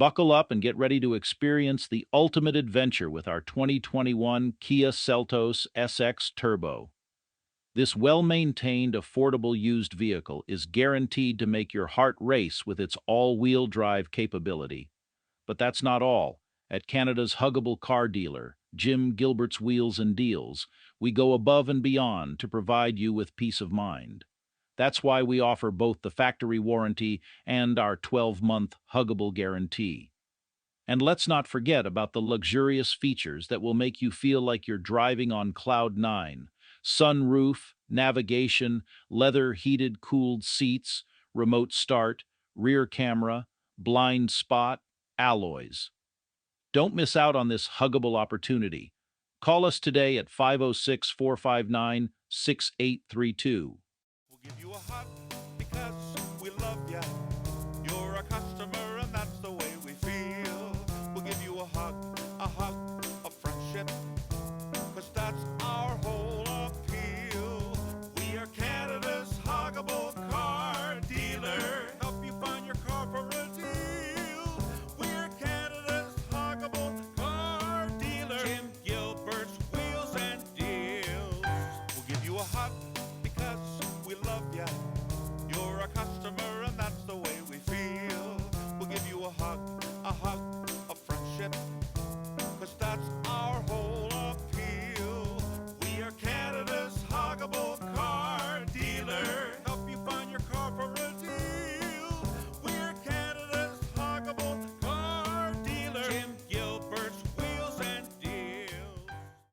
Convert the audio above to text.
Buckle up and get ready to experience the ultimate adventure with our 2021 Kia Seltos SX Turbo. This well-maintained, affordable used vehicle is guaranteed to make your heart race with its all-wheel drive capability. But that's not all. At Canada's huggable car dealer, Gilberts Wheels and Deals, we go above and beyond to provide you with peace of mind. That's why we offer both the factory warranty and our 12-month huggable guarantee. And let's not forget about the luxurious features that will make you feel like you're driving on cloud nine. Sunroof, navigation, leather heated cooled seats, remote start, rear camera, blind spot, alloys. Don't miss out on this huggable opportunity. Call us today at 506-459-6832. We'll give you a hug because we love ya. You're a customer and that's